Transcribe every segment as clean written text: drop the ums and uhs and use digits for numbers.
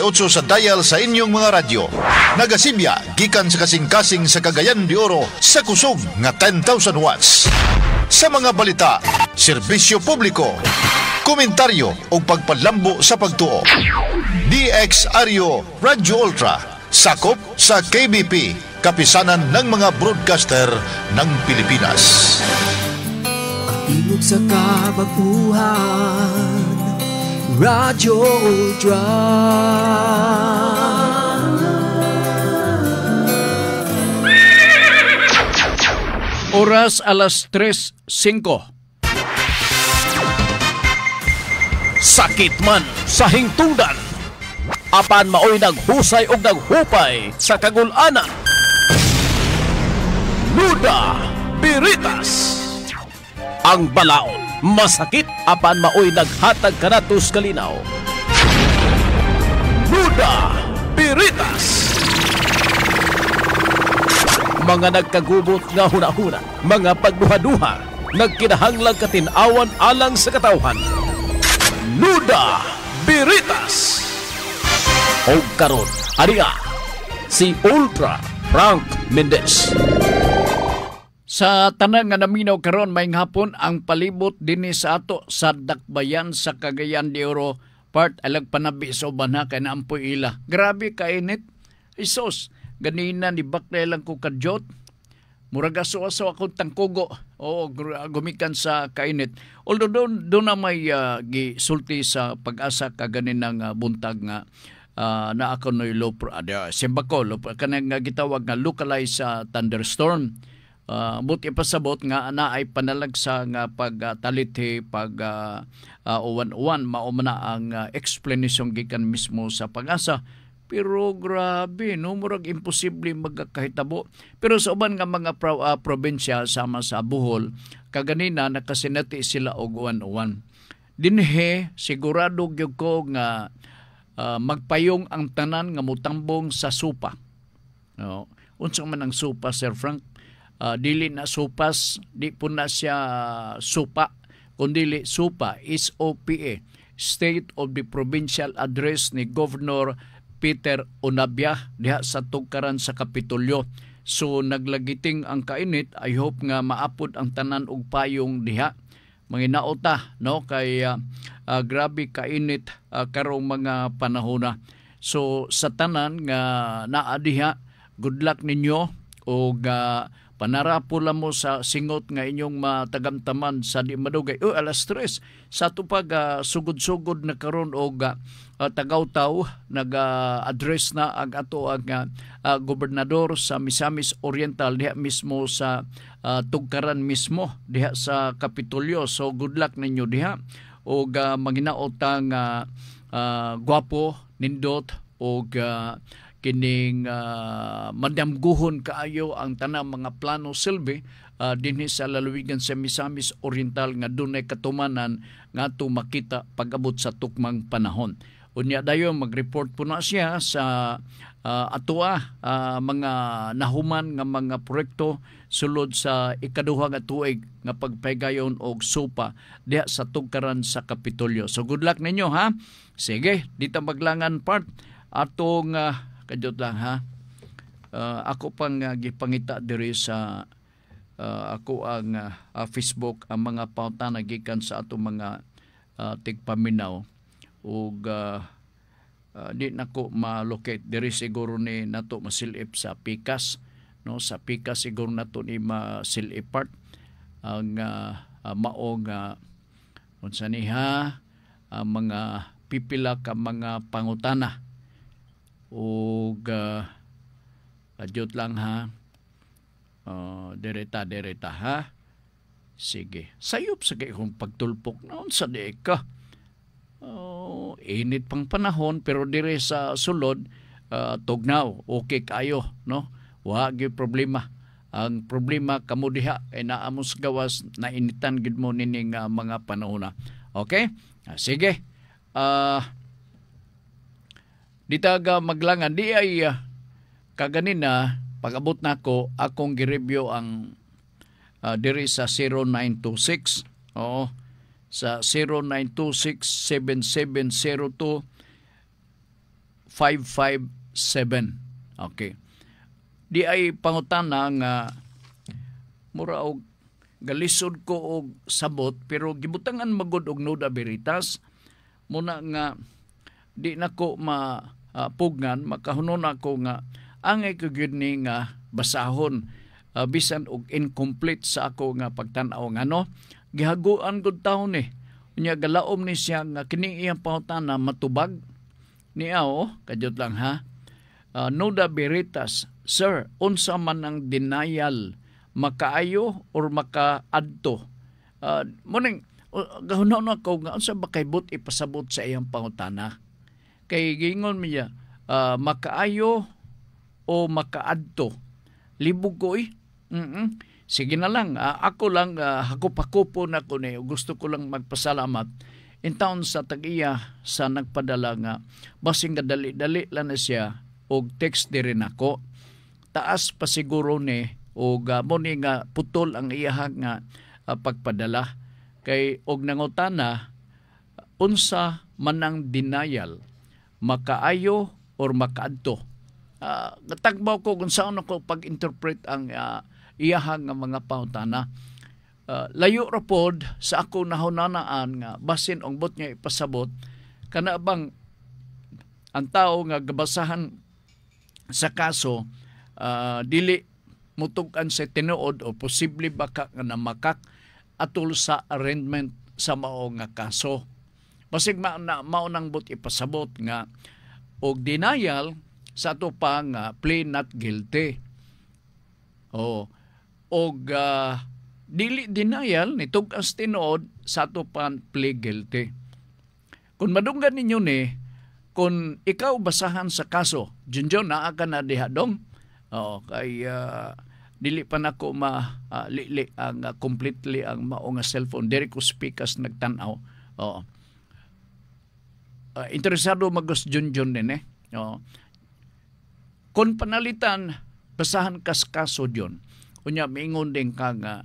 8 sa dial sa inyong mga radyo. Nagasimya gikan sa kasing-kasing sa Cagayan de Oro sa kusog nga 10,000 watts. Sa mga balita, serbisyo publiko, komentaryo o pagpalambo sa pagtuo. DXRyo Radio Ultra, sakop sa KBP, kapisanan ng mga broadcaster ng Pilipinas. Tingog sa kabaguhan, Radio Ultra. Oras alas 3:05. Sakit man sa hingtungdan, apan maoy naghusay og naghupay sa kagul-ana. Nuda Biritas. Ang balaod masakit apan maoy naghatag kanatos kalinaw. Nuda Biritas. Mga nagkagubot nga huna-huna, mga pagduha-duha, nagkinahanglang katinawan alang sa katawhan. Nuda Biritas. O karon, ariya, si Ultra Frank Mendez. Sa tanan nga naminaw karon may hapon ang palibot dinhi sa ato sa Dakbayan sa Cagayan de Oro, part alag panabi sa uban ha kay naampoy ila. Grabe kainit. Isos, ganina ni bakla lang ko kadyot. Murag aso-aso akong tangkugo. Oo, gumikan sa kainit. Although doon na may gisulti sa pag-asa kaganin ng buntag nga na ako no'y low simbako, kanang gitawag nga localized thunderstorm. Buti pasabot nga na ay panalagsa nga pagtalithi uwan-uwan mao man ang explanation gikan mismo sa pag-asa. Pero grabe, no, murag imposible magkahitabo. Pero sa uban nga mga probinsya sama sa Bohol, kaganina nakasinati sila og uwan-uwan. Dinhe sigurado gyud ko nga magpayong ang tanan nga mutambong sa supa. No, unsa man ang supa, Sir Frank? Dili na supas, di po na siya supa, kundi supa, SOPA, State of the Provincial Address ni Governor Peter Onabia diha sa tugkaran sa Kapitolyo. So naglagiting ang kainit, I hope nga maapod ang tanan og payong diha. Manginaota, no, kay grabe kainit karong mga panahona. So sa tanan nga naa diha, good luck ninyo og panarapula mo sa singot nga inyong matagamtaman sa di madugay. Alas 3 sa tupag sugod-sugod na karon og Tagaw-taw nag-address na ang ato ang gobernador sa Misamis Oriental diha mismo sa tugkaran mismo diha sa Kapitolyo. So good luck ninyo diha og manginaotang gwapo nindot og kining madamguhon kaayo ang tanang mga plano silbi dinhi sa lalawigan sa Misamis Oriental nga dunay katumanan nga ato makita pag-abot sa tukmang panahon. Unya dayon mag-report po na siya sa mga nahuman nga mga proyekto sulod sa ikaduha nga tuig nga pagpaygayon og supa diha sa tugkaran sa Kapitolyo. So good luck ninyo ha. Sige, dito maglangan part atong kadyot lang ha. Ako pang gipangita diri sa ako ang Facebook ang mga pauta nagikan sa atong mga tigpaminaw ug di nako ma-locate diri siguro ni nato masilip sa Pikas, no, sa Pikas siguro nato ni masilip part ang maong unsa niha mga pipila ka mga pangutana ug adyot lang ha. Dereta ha. Sige, sayop sa kung pagtulpok na unsa di ka. Init pang panahon pero dire sa sulod tugnaw okay kayo, no, wa gyud problema. Ang problema kamo diha ay naamos gawas na initan gid mo nining mga panahon. Okay, sige, ditaga maglangan di ay kaganina pag-abot nako akong gi-review ang diri sa 0926 sa 0926-7702-441 557. Okay. Di ay pangutana nga mura og galisod ko og sabot pero gibutangan magud og Nuda Veritas muna nga di nako pugnan makahunon ako nga angay ko gyud ni nga basahon bisan og incomplete sa ako nga pagtan-aw ngano gihaguan gud taon ni unya galaom ni siya nga kining iyang pangutana matubag niya kadyot lang ha. Nuda Veritas, sir, unsa man ang denial makaayo or makaadto? Muning gahunon ako nga unsa ba kay but ipasabot sa iyang pangutana? Kay gingon niya makaayo o makaadto. Libog ko Sige na lang, ako lang hakup-hakupo na ko ni gusto ko lang magpasalamat in taon sa tag-iya sa nagpadala nga basing dali-dali lang na siya og text diri nako taas pa siguro ni og mo ni nga putol ang iyahang nga pagpadala kay og nangutana unsa manang denial makaayo or makaadto. Tagbaw ko kung saan ako pag-interpret ang iyahang nga mga pangutana. Layo ra pod sa ako nahunanaan nga basin ang bot niya ipasabot kana bang ang tao nga gabasahan sa kaso dili mutugan sa tinuod o posible baka nga namakak atol sa arraignment sa mao nga kaso. Basig maunang bot ipasabot nga og denial sa ato pa nga plea not guilty. Og dili denial nitug as tinuod sa ato pa plea guilty. Kung madunggan ninyo ni kung ikaw basahan sa kaso, Junjun, naa ka na dihadong. Kay dili pa nako lili ang completely ang mao nga cellphone. Diri ko speakers nagtan-aw. Interesado magos Junjun din Kung panalitan, basahan kas kaso diyon. Unya miingon din ka nga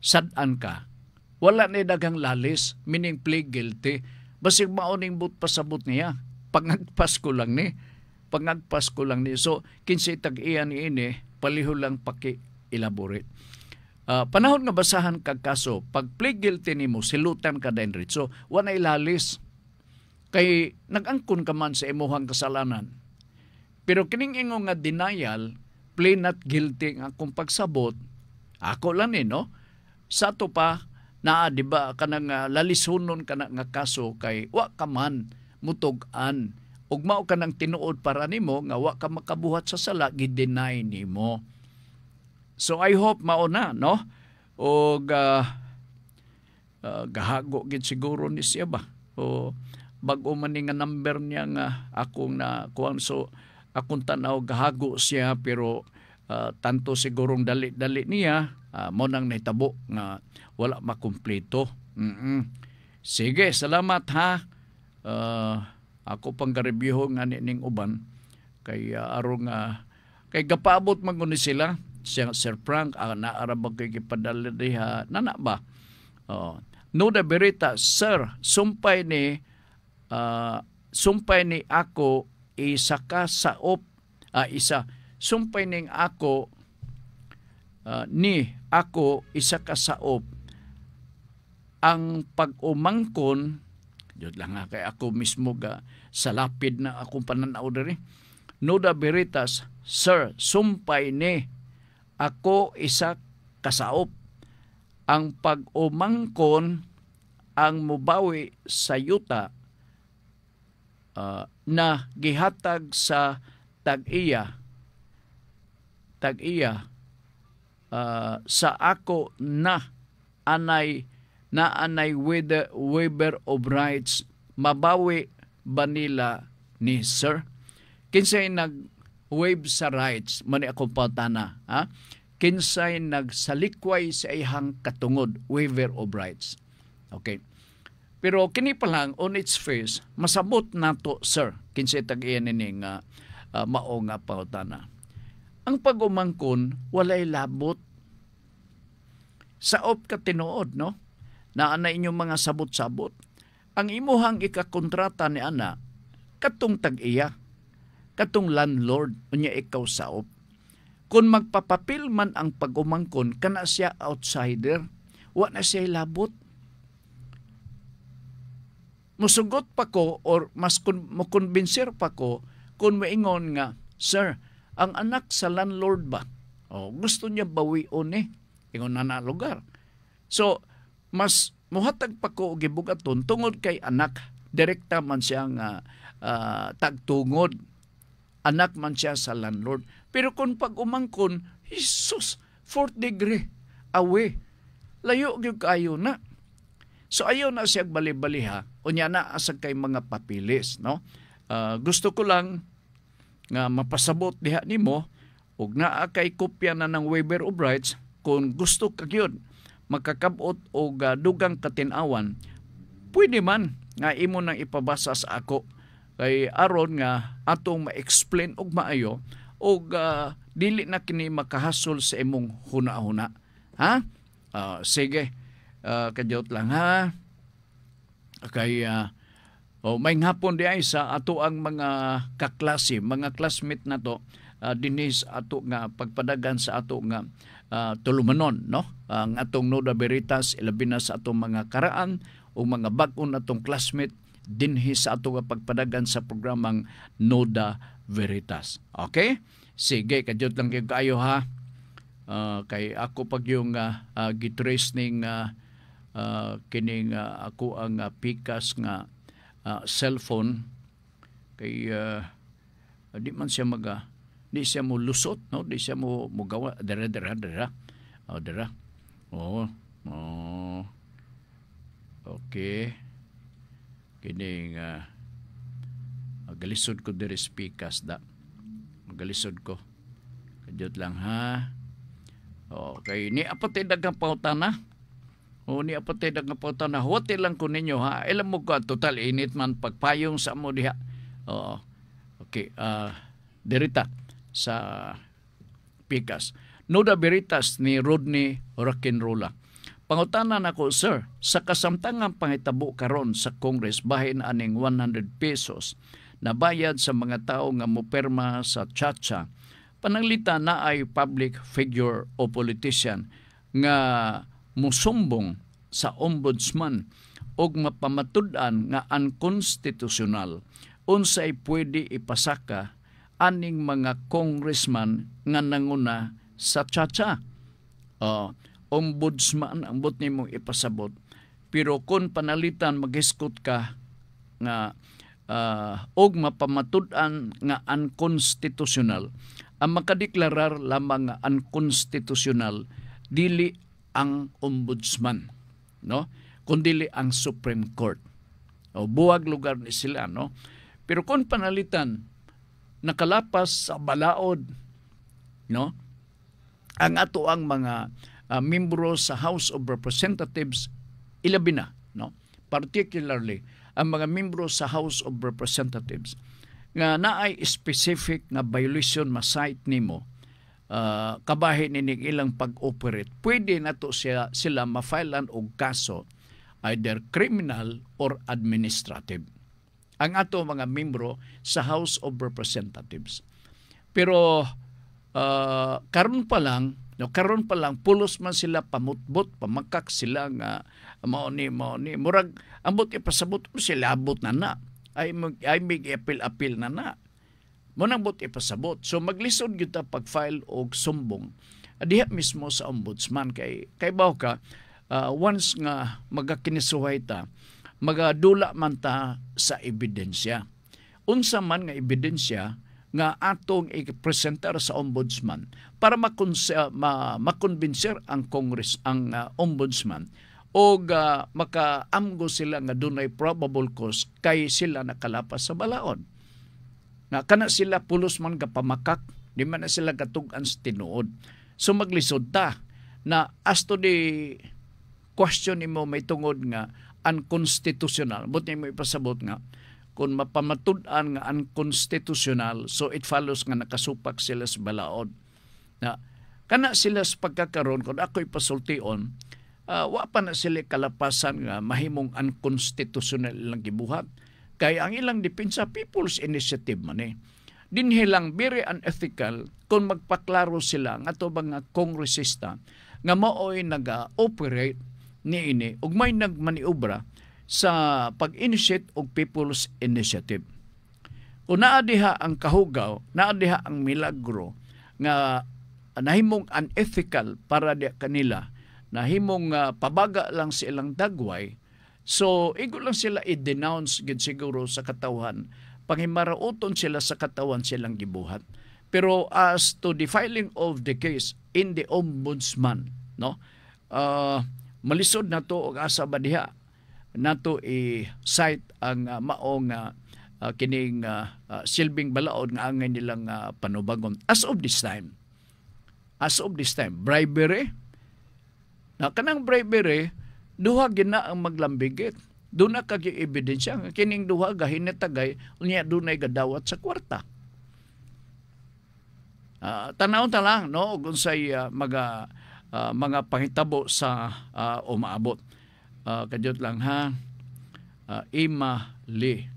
sad-an ka. Wala na dagang lalis, meaning plea guilty. Basig mauning but pasabot niya. Pangagpas ko lang ni. So, kinsa tag-iya ni ini, paliho lang paki-elaborate. Panahon nga basahan kag kaso, pag plea guilty nimo, silutan ka din rin. So, wala ilalis. Kay nag-angkon ka man sa imuhang kasalanan. Pero kining ingo nga denial, plea not guilty nga akong pagsabot, ako lang no? Sa to pa, di ba kanang lalisonon ka nga kaso kay wa ka man mutug-an ug mao ka nang tinuod para nimo nga wa ka makabuhat sa sala gi-deny nimo. So I hope mao na no og gahago gid siguro ni siya ba o bag-o man nga number niya nga akong na kuan so akong tanaw gahago siya pero tanto sigurong dali-dali niya mo nang nahitabo nga wala makumpleto. Sige, salamat ha. Ako pang garibyo nga ning uban kay arong kay gapaabot man ni sila Sir Frank naara ba kay gipadala diha nana ba. Nuda Veritas, sir, sumpay ni ako isa ka saop sumpay ning ako ni ako isa ka saop ang pag-umangkon jud lang kay ako mismo ga sa lapid na akong pananaw diri. Nuda Veritas, sir, sumpay ni ako isa ka saop ang pag-umangkon ang mubawi sa yuta na gihatag sa tag-iya sa ako na anay waiver of rights mabawi ba nila ni sir? Kinsay nag-waive sa rights mani akong pautana kinsay nagsalikway sa ihang katungod waiver of rights. Okay. Pero kini pa lang on its face masabot nato sir kinsay tag-iyan ni nga mao nga pautana. Ang pag-umangkon walay labot saop ka tinuod no na ana inyong mga sabot-sabot. Ang imuhang ikakontrata ni ana katong tag-iya, katong landlord, unya ikaw saop. Kung magpapapil man ang pag-umangkon, kana siya outsider, wa na siya labot. Musugot pa ko or mas mukonbinser pa ko kung maingon nga, sir, ang anak sa landlord ba? Gusto niya bawion ingon na lugar. So, mas muhatag pa ko gibugaton tungod kay anak, direkta man siya nga tagtungod. Anak man siya sa landlord. Pero kung pag-umangkon, Jesus, 4th degree away. Layo gyud kayo na. So ayaw na siya bali-baliha. Unya na asag kay mga papilis, no? Gusto ko lang nga mapasabot diha nimo ug naa kay kopya na ng waiver of rights kung gusto ka gyud makakabot og dugang katin-awan. Pwede man nga imo nang ipabasa sa ako kay aron nga atong ma-explain og maayo og dili na kini makahasol sa imong huna-huna. Ha? Sige. Kadyot lang ha. Kay may ngapon di ay sa ato ang mga kaklase, mga classmate na to dinis ato nga pagpadagan sa ato nga tulumanon, no? Ang atong Noda Veritas ilabi na sa atong mga karaan o mga bag-on atong classmate dinhi sa ato nga pagpadagan sa programang Noda Veritas. Okay? Sige, kadyot lang kayo ha. Kay ako pag yung gitrace ning kining ako ang pikas nga cellphone kay di man siya di siya mo lusot, no? Di siya mo gawa dira. Okay. Kining galisod ko diri pikas da. Galisod ko. Kadyot lang ha. Okay, ni apatay dagang pautana. Ni apatay dagang pautana. Hote lang ko ninyo ha. Alam mo ko total init man pagpayong sa mo diha. Okay, dirita sa pikas. Noda Veritas ni Rodney Rock'n'Rolla. Pangutanan ako, sir, sa kasamtangang pangitabo karon sa Congress bahin aning 100 pesos na bayad sa mga tao nga moperma sa Chacha, pananglita na ay public figure o politician nga musumbong sa ombudsman og mapamatud-an nga unconstitutional unsay pwede ipasaka aning mga congressman nga nanguna sa Chacha. Ombudsman ang bot nimong ipasabot, pero kung panalitan maghiskot ka nga og mapamatud-an nga unconstitutional, ang makadeklarar lamang nga unconstitutional dili ang ombudsman, no? Kundi ang Supreme Court. Buwag lugar ni sila, no? Pero kung panalitan nakalapas sa balaod, no? Ang ato ang mga membro sa House of Representatives ilabi na, no? Particularly ang mga membro sa House of Representatives nga naay specific nga violation ma-cite nimo kabahin ni ilang pag-operate, pwede nato sila ma-filean og kaso either criminal or administrative ang ato mga membro sa House of Representatives. Pero karon pa lang pulos man sila pamutbot, pamakak sila nga mao ni murag ambot ipasabot sila abot na ay mig apil na mo nang bot ipasabot. So maglisod gyud ta pag-file og sumbong diha mismo sa ombudsman kay baw ka once nga magakinisuhay ta magadula man ta sa ebidensya. Unsa man nga ebidensya nga atong i-presentar sa ombudsman para makonbinser ang Congress, ang ombudsman o makaamgo sila nga dunay probable cause kay sila nakalapas sa balaod. Nga kana sila pulos man kapamakak, di man na sila katugan sa tinuod. So maglisod ta na as to the question nimo may tungod nga unconstitutional. Buti mo ipasabot nga kung mapamatud-an nga unconstitutional, so it follows nga nakasupak sila sa balaod. Na kana sila sa pagkakaroon, kung ako'y pasultion, wa pa na sila kalapasan nga mahimong unconstitutional lang gibuhat. Kay ang ilang depensa, People's Initiative man eh. Dinhi lang very unethical kung magpaklaro sila nga to mga kongresista nga mao'y nag-operate niini ug may nagmaniobra sa pag-initiate og People's Initiative. Kung naa diha ang kahugaw, naa diha ang milagro nga nahimong unethical para di kanila, nahimong pabaga lang silang dagway, so igo lang sila i-denounce gid siguro sa katawan, panghimarauton sila sa katawan silang gibuhat. Pero as to the filing of the case in the ombudsman, no, malisod na to og asa ba diha nato i-cite ang maong kining silbing balaod nga angay nilang panubagon as of this time. Bribery. Na kanang bribery, duha gina ang maglambigit. Doon na kag ebidensya nga kining duha gahinatagay unya dunay gadawat sa kwarta. Tanaw ta lang no kung say mga panghitabo sa umaabot. Kadyot lang ha. Ima Lee.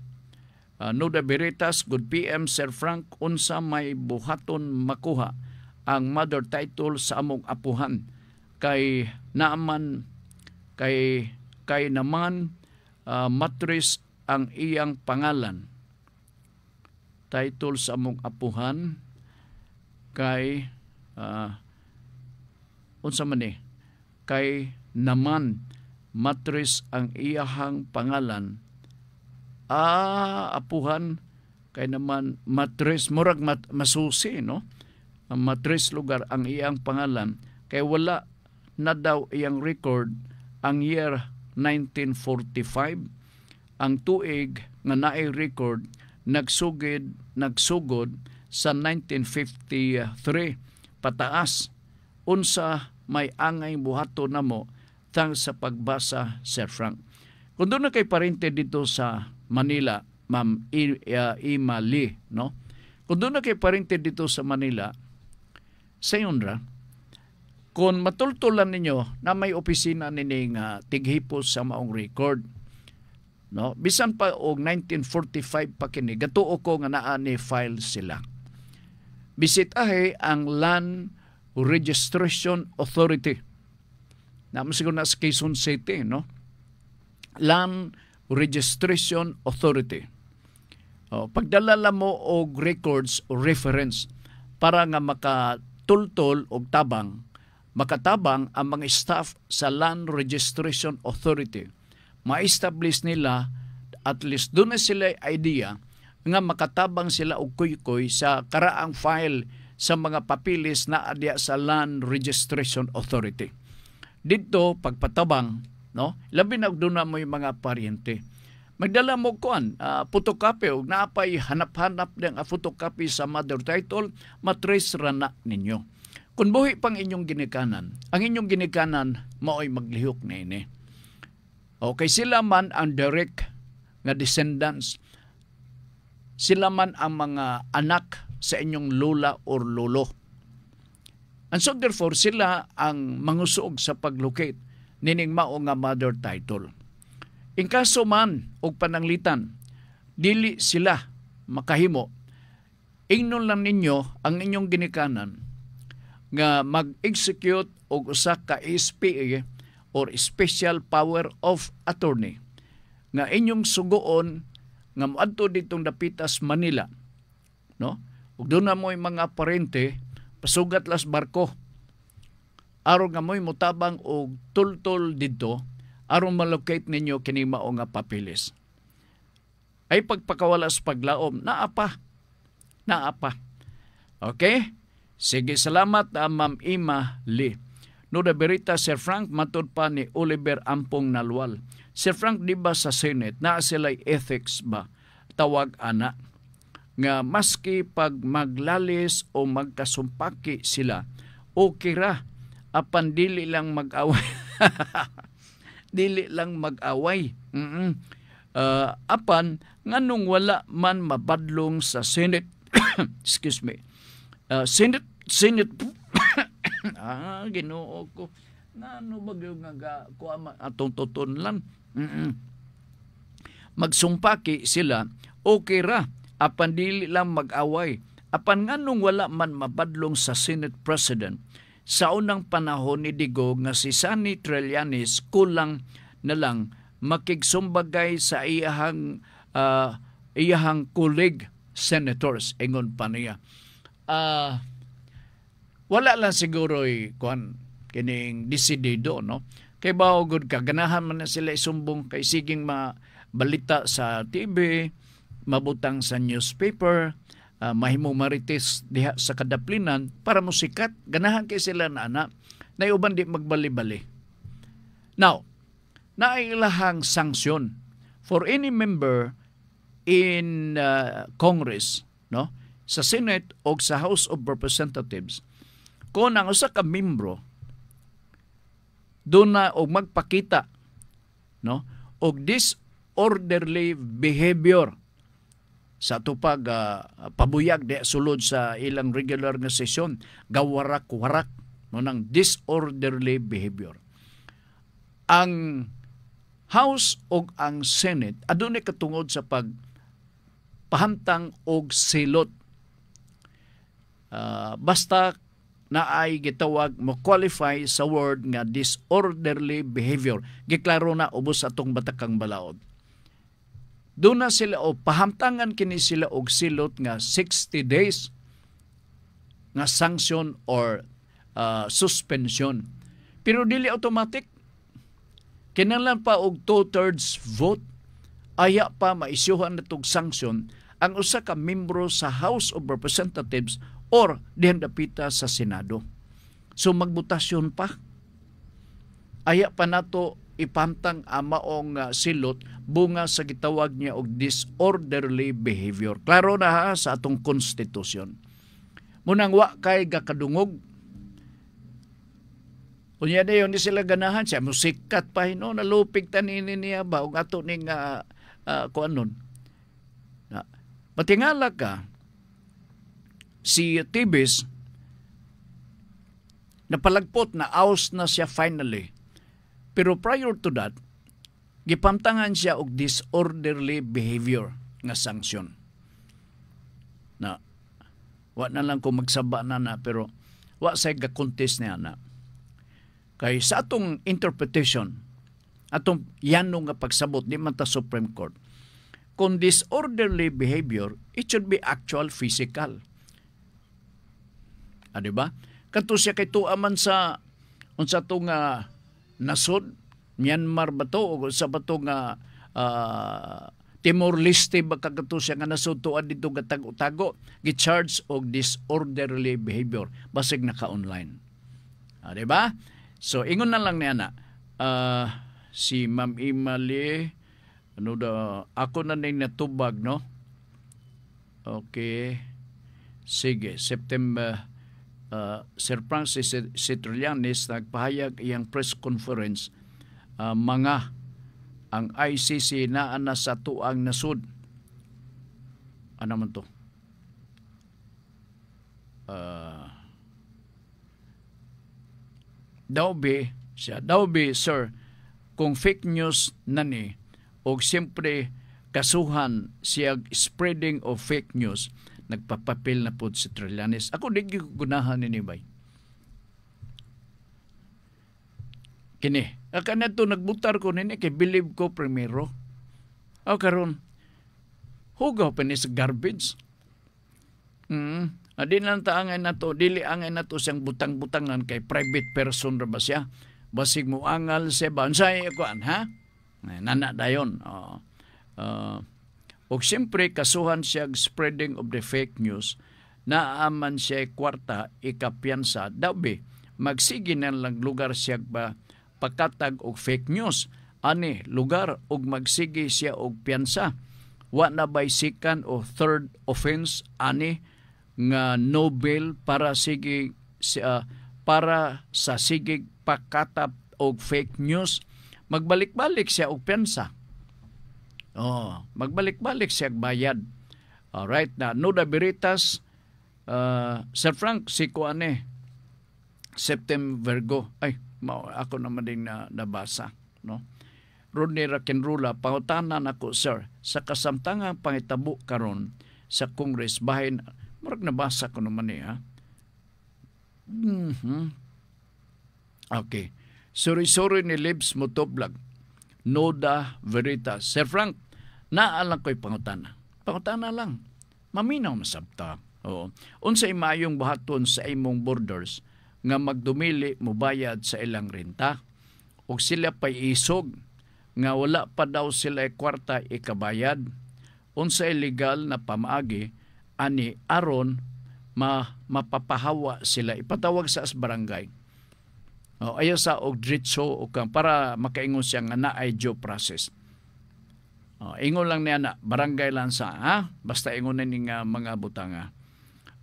Nuda Veritas, good PM Sir Frank, unsa may buhaton makuha ang mother title sa among apuhan kay naman matris ang iyang pangalan. Title sa among apuhan kay unsa man ni kay naman matris ang iyahang pangalan. Apuhan kay naman matris murag masusi no. Ang matris lugar ang iyang pangalan kay wala na daw iyang record ang year 1945. Ang tuig nga naay record nagsugod sa 1953 pataas. Unsa may angay buhato namo tang sa pagbasa, Sir Frank. Kung doon na kay parente dito sa Manila, Ma'am Ima Lee, no? Kung doon na kay parente dito sa Manila, sa yunra, kung matultulan ninyo na may opisina nining tighipos sa maong record, no? Bisan pa og 1945 pa kini, gatuo ko nga naa ni file sila. Bisitahe ang Land Registration Authority. Naman siguro na sa Quezon City, no? Land Registration Authority. Pagdalala mo og records o reference para nga makatultol og tabang, makatabang ang mga staff sa Land Registration Authority. Ma-establish nila, at least doon na sila idea nga makatabang sila og kuy-kuy sa karaang file sa mga papilis na adya sa Land Registration Authority. Dito pagpatabang, no? Labi na doon na mo yung mga paryente. Magdala mo kuan, photocopy o naapay hanap-hanap ng photocopy sa mother title, matrace rana ninyo. Kung buhi pang inyong ginikanan, ang inyong ginikanan mao'y maglihok na ini. Okay, sila man ang direct nga descendants, sila man ang mga anak sa inyong lola or lolo. And so therefore, sila ang mangusog sa paglocate nining mao nga mother title. In kaso man og pananglitan, dili sila makahimo, ingnon lang ninyo ang inyong ginikanan nga mag-execute og usa ka SPA or Special Power of Attorney nga inyong sugoon nga moadto ditong dapitas Manila, no? Ug doon na mo'y mga parente pasugat las barko aron nga mo'y mutabang og tultol dito aron malocate ninyo kini mao nga papilis. Ay pagpakawala sa paglaom, naapa. Okay? Sige, salamat Ma'am Ima Lee. Nuda Berita, Sir Frank, matod pa ni Oliver Ampong Nalwal. Sir Frank, di ba sa Senate, naa sila'y ethics ba? Tawag ana. Nga maski pag maglalis o magkasumpaki sila, okay ra. Apan dili lang mag-away. Dili lang mag-away. Apan, nganong wala man mabadlong sa Senate. Excuse me. Senate. Ginoo ko. Ngano ba yung nga kuama atong tutunlan? magsumpaki sila, okay ra, apan dili lang mag-away. Apan nganong wala man mabadlong sa Senate President, sa unang panahon ni Digong nga si Sonny Trillanes kulang na lang makigsumbagay sa iyahang colleague senators, ingon pa niya. Wala lang siguro kining desidido, no? Kay baogod ka, ganahan man na sila isumbong kay siging balita sa TV, mabutang sa newspaper, mahimo marites diha sa kadaplinan para musikat. Ganahan kay sila na uban di magbali-bali. Now, nailahang sanksyon for any member in Congress, no? Sa Senate o sa House of Representatives, kung ang usa ka membro doon na og magpakita, no, og disorderly behavior sa tupag pabuyag di sulod sa ilang regular nga sesyon, gawarak-warak, no, ng disorderly behavior. Ang House o ang Senate adunay katungod sa pagpahantang og silot. Basta na ay gitawag mo qualify sa word nga disorderly behavior. Giklaro na ubos atong batakang balaod. Doon na sila pahamtangan kini sila og silot nga 60 days nga sanction or suspension. Pero dili automatic. Kinahanglan pa og 2/3 vote. Aya pa maisyuhan natong sanction ang usa ka membro sa House of Representatives or dihan dapita sa Senado. So magbutasyon pa. Aya pa nato ipamtang maong silot bunga sa gitawag niya og disorderly behavior. Klaro na sa atong konstitusyon. Munang wa kay gakadungog. Unya dayon ni sila ganahan siya musikat pa hino nalupig tanini niya ba og ato ning kuanon. Matingala ka si Tibis napalagpot na aus na siya finally. Pero prior to that, gipamtangan siya og disorderly behavior nga sanction. Na wa na lang ko magsaba na pero wa say ga-contest niya na. Kay sa atong interpretation, atong yanong nga pagsabot di man ta Supreme Court, kung disorderly behavior, it should be actual physical. Diba? Kanto siya kay tuaman sa unsa to nga nasod Myanmar ba to o sa ba to nga Timor-Leste ba kagato siya nga nasod tuad dito gatag-utago gi-charge og disorderly behavior basig naka-online. Diba? So ingon na lang niya si Ma'am Imali ako na ning natubag, no? Okay. Sige, September Sir Francis Trillanes nagpahayag iyang press conference mga ang ICC naa na sa tuang nasud. Ano man to? Daw be, sir, kung fake news nani o siyempre kasuhan siya spreading of fake news, nagpapapil na po si Trillanes. Ako di gunahan ni Bay. Kini, na to nagbutar ko nini kay believe ko primero. O karon hugaw pa ni sa garbage. Adi lang taangay na to, dili angay na to siyang butang-butangan kay private person ra ba siya. Basig mo angal siya ba? Unsay kuan ha? Nana dayon. O siyempre kasuhan siya spreading of the fake news na aman siya kwarta ikapiyansa dabi magsige na lang lugar siya ba pagkatag og fake news ani lugar og magsige siya og piyansa wa na bay second o third offense ani nga no bail para sa sige pagkatap og fake news magbalik-balik siya og piyansa. Magbalik-balik siya bayad. Alright, na Nuda Veritas, Sir Frank, si Kuane, September Virgo. Ay, ako naman din nabasa. No? Rodney Rakenrula, pangutanan ako, sir, sa kasamtangang pangitabo karon sa Congress, bahin, murag nabasa ko naman ha. Okay. Sorry ni Libs Motoblag, Noda Veritas. Sir Frank, naalang ko'y pangutana. Pangutana lang. Maminaw masabta. Oo. Unsay mayong buhaton sa imong borders nga magdumili mo bayad sa ilang renta. O sila pa'y isog nga wala pa daw sila kwarta ikabayad. Unsay legal na pamaagi ani aron mapapahawa sila ipatawag sa barangay. Ayaw sa og diretso o kang para makaingon siya nga naay due process. Ingon lang niya na barangay lang sa basta ingon na ning mga butanga.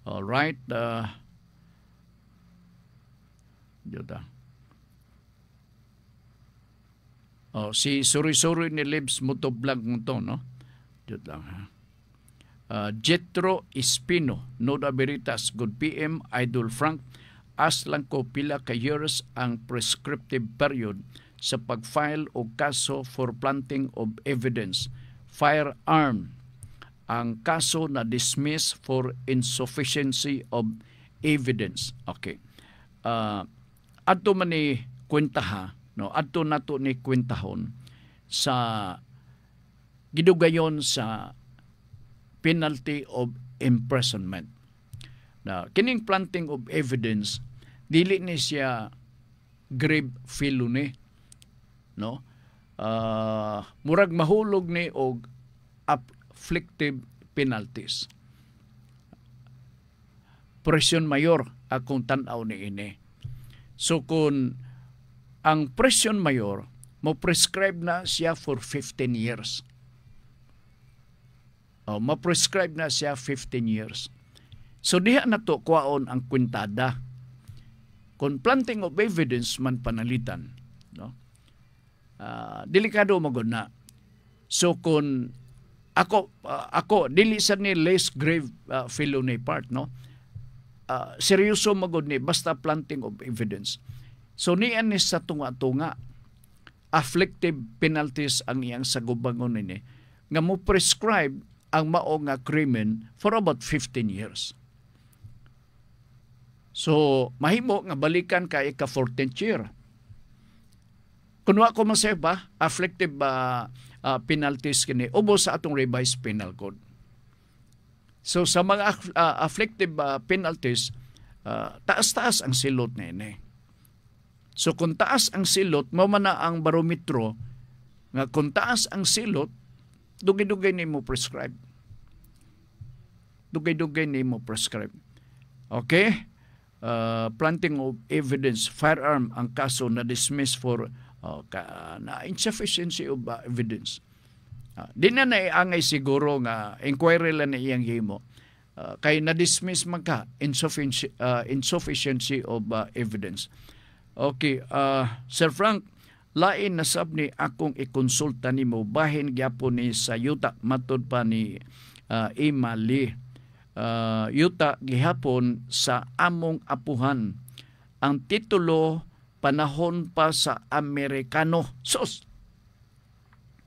All right. Si Suri-Suri ni Libs Motoblag mo to, no? Diyot lang, ha? Jetro Espino, Noda Veritas, Good PM, Idol Frank, as lang ko pila ka years ang prescriptive period sa pag-file o kaso for planting of evidence, firearm. Ang kaso na dismiss for insufficiency of evidence. Okay. Adto man ni kwentaha, no? Adto nato ni kwentahon sa gidugayon sa penalty of imprisonment. Na kining planting of evidence dili ni siya grave felony, no? Murag mahulog ni og afflictive penalties. Presyon mayor akong tan-aw ni ini. So kung ang presyon mayor mo prescribe na siya for 15 years. Ma-prescribe na siya 15 years. So diha na to kuwaon ang kwintada. Kung planting of evidence man panalitan, no? Delikado magud na. So kung ako dili sa ni less grave felony part, no? Seryoso magud ni basta planting of evidence. So niyan ni sa tunga-tunga afflictive penalties ang iyang sagubangon ni nga mo prescribe ang mao nga krimen for about 15 years. So, mahimo nga balikan kay ka 14th year. Kunwa ko man sa ba, afflictive penalties kini ubos sa atong revised penal code. So, sa mga afflictive penalties, taas-taas ang silot na ini. So, kung taas ang silot, mao man na ang barometro nga kung taas ang silot, dugay-dugay ni mo prescribe. Dugay-dugay ni mo prescribe. Okay? Planting of evidence, firearm ang kaso na dismiss for na insufficiency of evidence. Di na naiangay siguro nga inquiry lang na iyang himo. Kay na-dismiss man ka insufficiency of evidence. Okay, Sir Frank, lain na sab ni akong ikonsulta nimo bahin gyapon ni sa yuta matud pa ni Imali. Yuta gihapon sa among apuhan ang titulo panahon pa sa Amerikano. Sus!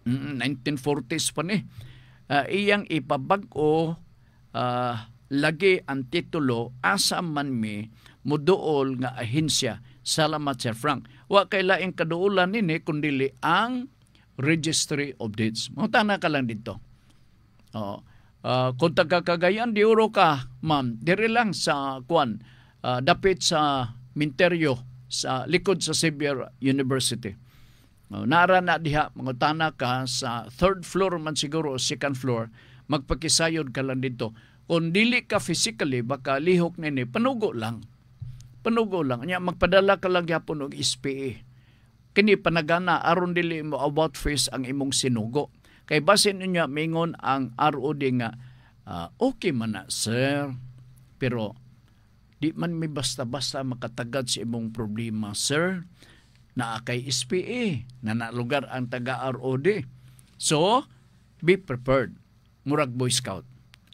1940s pa ni. Iyang ipabag-o lagi ang titulo asa man mi muduol nga ahensya. Salamat, Sir Frank. Wa kay laing kaduulan nini kundili ang Registry of Deeds. Mutana ka lang dito. Kung taga-Cagayan de Oro ka, ma'am, dire lang sa dapit sa Minteryo, sa likod sa Xavier University. Nara na diha, mangutana ka sa 3rd floor man siguro o 2nd floor, magpakisayod ka lang dito. Kung dili ka physically, baka lihok nini, panugo lang. Nya magpadala ka lang yapon og SPA. Kini panagana aron dili mo about face ang imong sinugo. Kay basin niya mingon ang ROD nga okay man na sir, pero di man may basta-basta makatagad sa imong problema sir. Naa kay SPA na nalugar ang taga ROD. So be prepared. Murag Boy Scout.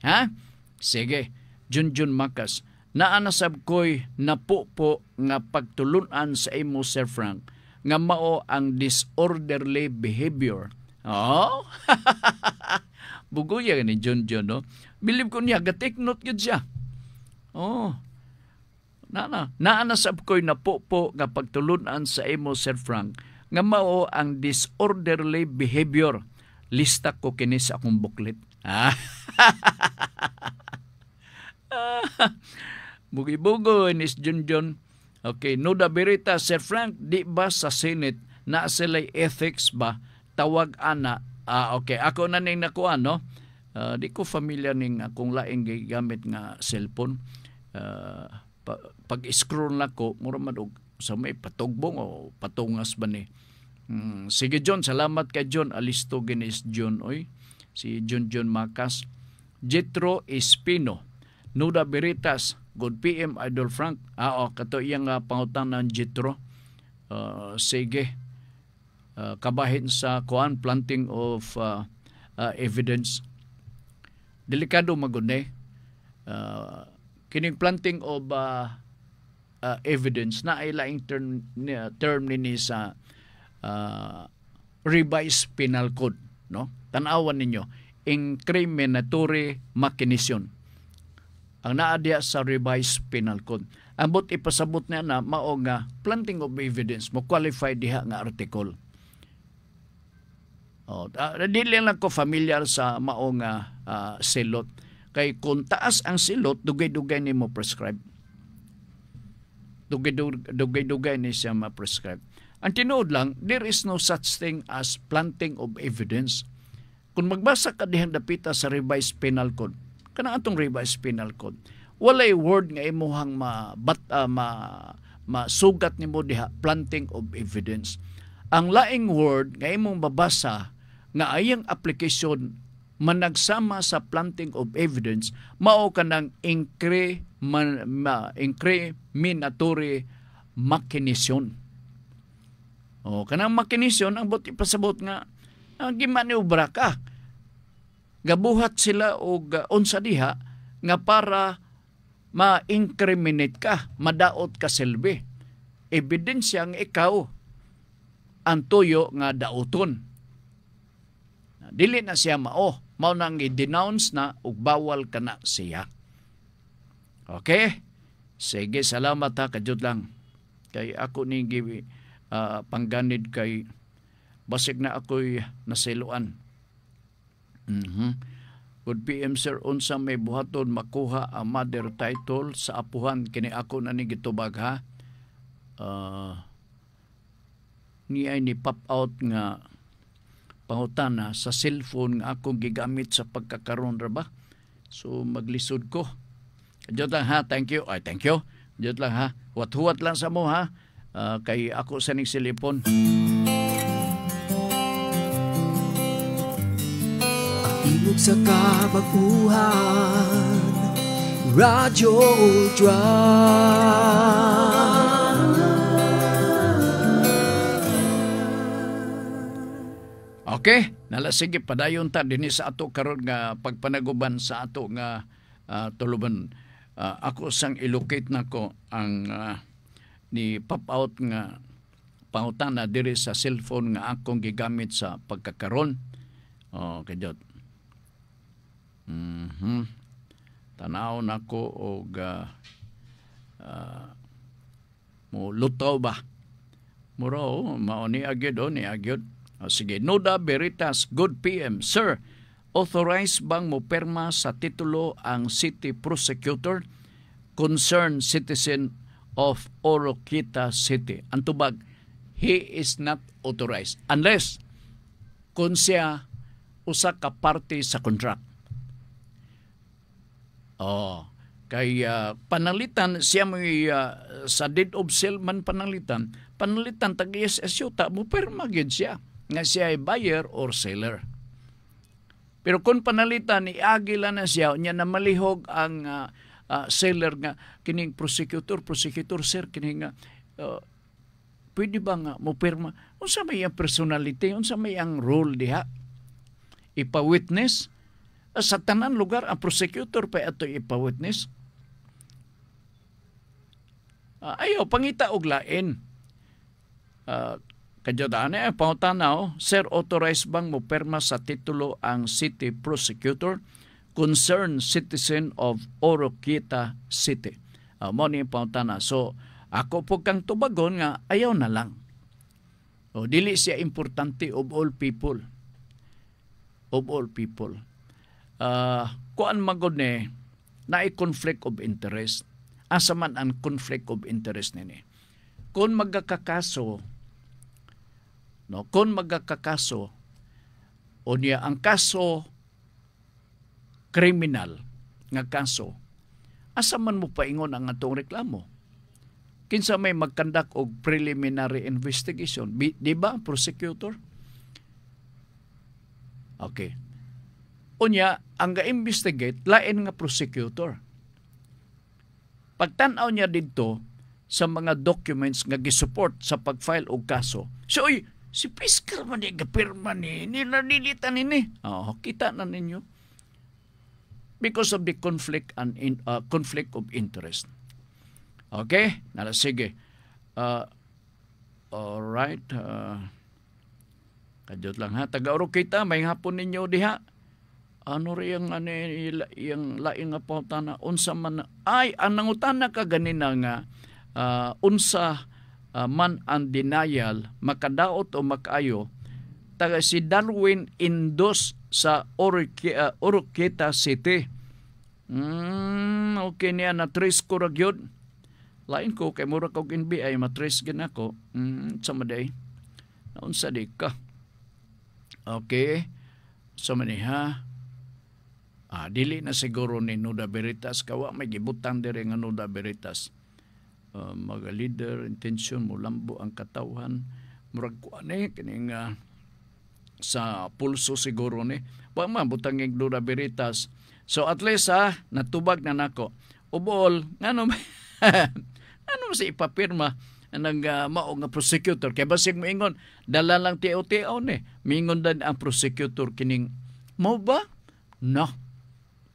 Ha? Sige, Junjun Makas. Naanasab ko'y napupo nga pagtulunan sa imo, Sir Frank, nga mao ang disorderly behavior. Oh. Bugoya ni John, no? Believe ko niya, ga-take note yun siya. Oh. Naanasab ko'y napo nga pagtulunan sa imo, Sir Frank, nga mao ang disorderly behavior. Lista ko kini sa akong booklet. Bugi-bugo ni John. Okay, Nuda Berita, Sir Frank, di ba sa Senate na sila'y ethics ba? Tawag ana. Okay, ako na ning nakuha, no? Di ko familiar ning akong laing gamit nga cellphone. Pag-scroll na ko, mura madug sa may patugbong o patungas ba ni? Sige John, salamat kay John. Alisto ginis John, oy. Si John Macas. Jetro Espino, Nuda Veritas, good PM, Idol Frank. Kato iyang pangutan ng Jetro. Sige. Kabahin sa planting of evidence. Delikado magunay. Kining planting of evidence na ay laing term nini sa revised penal code, no? Tanawan ninyo, incriminatory machination ang naadya sa revised penal code. Ambot ipasabot niya na mao nga planting of evidence mo qualify diha nga article. Dili lang ko familiar sa mao nga silot. Kay kung taas ang silot, dugay-dugay ni mo prescribe. Dugay-dugay ni siya ma-prescribe. Ang tinuod lang, there is no such thing as planting of evidence. Kung magbasa ka dihang dapita sa revised penal code, kanang atong revised penal code, walay word nga imuhang masugat nimo diha planting of evidence. Ang laing word nga imong babasa nga ayang application managsama sa planting of evidence mao kanang incriminatory machination. Kanang machination ang buti pasabot nga gimaniobra ka. Gabuhat sila og unsa diha nga para ma-incriminate ka, madaot ka silbi. Ebidensya nga ikaw ang tuyo nga daoton. Dili na siya mao nang i-denounce na ug bawal ka na siya. Okay? Sige, salamat ha, kadyot lang. Kay ako ni pangganid kay basig na ako'y nasiluan. Good PM Sir, unsa may buhaton makuha ang mother title sa apuhan kini ako na ni gitubag ha. Ni ay ni pop out nga pangutana sa cellphone nga akong gigamit sa pagkakaroon ra ba. So maglisod ko. Jud lang ha, thank you. Ay, thank you. Jud lang ha. Huwat-huwat lang sa mo ha. Kay ako sa ning cellphone. Imog sa kabaguhan, Radyo Ultra. Okay, nalasige padayon ta dinhi sa ato karon nga pagpanaguban sa ato nga tuluban. Ako sang ilocate nako ang ni pop out nga pangutana diri sa cellphone nga akong gigamit sa pagkakaron. Kajot. Tanaw nako og mo lutaw ba? Muro mao ni agyod ni agyod. Sige, Nuda Veritas, good PM. Sir, authorized bang mo perma sa titulo ang city prosecutor concerned citizen of Oroquita City? Ang tubag, he is not authorized unless kung siya usa ka parte sa contract. Kay panalitan siya may sa deed of sale man panalitan tag-SSU ta mo perma gyud siya nga siya ay buyer or seller. Pero kung panalitan iagila na siya nya na malihog ang seller nga kining prosecutor sir kining pwede ba nga mo perma unsa may ang personality unsa may ang role diha ipa-witness sa tanan lugar ang prosecutor pa ato ipa-witness. Ayaw pangita og lain. Kadyodaan pautanaw, Sir, authorized bang mo perma sa titulo ang City Prosecutor concerned citizen of Oroquieta City? Mo ni pautana. So, ako po kang tubagon nga ayaw na lang. O, dili siya importante of all people. Of all people. Kuan magod ni na conflict of interest. Asa man ang conflict of interest nini. Kung magkakaso, o niya ang kaso kriminal nga kaso, asa man mo paingon ang atong reklamo? Kinsa may magkandak og preliminary investigation, di ba, prosecutor? Okay. Unya, ang ga-investigate, lain nga prosecutor. Pagtanaw niya dito sa mga documents nga gisupport sa pag-file og kaso, so, si fiscal man yung gapirma ni, nilalilitan nini. Kita na ninyo. Because of the conflict of interest. Okay? Sige. Alright. Kadyot lang ha. Taga-Oroquieta, may hapon ninyo diha. Ano rin yung laing nga pautana? Unsa man, ang nangutana ka ganina nga, unsa man ang denial, makadaot o makayo, taga si Darwin Indos sa Oroquieta City. Okay niya, na-trace ko ragyod. Lain ko, kay mura kong NBI, matrace gina ko. Samaday. Naunsa di ka. Okay. Samani ha. Dili na siguro ni Nuda Veritas. Kawa may gibutan dire nga Nuda Veritas. Mga leader, intention mo lambo ang katawhan. Murag ko kining sa pulso siguro ni. Wa man butang ng Nuda Veritas. So at least natubag na nako. Ubol, ano sa ipapirma ng mao nga prosecutor. Kaya basig mo ingon, dala lang tiyaw-tiyaw ni. Mingon din ang prosecutor kining, mo ba? No.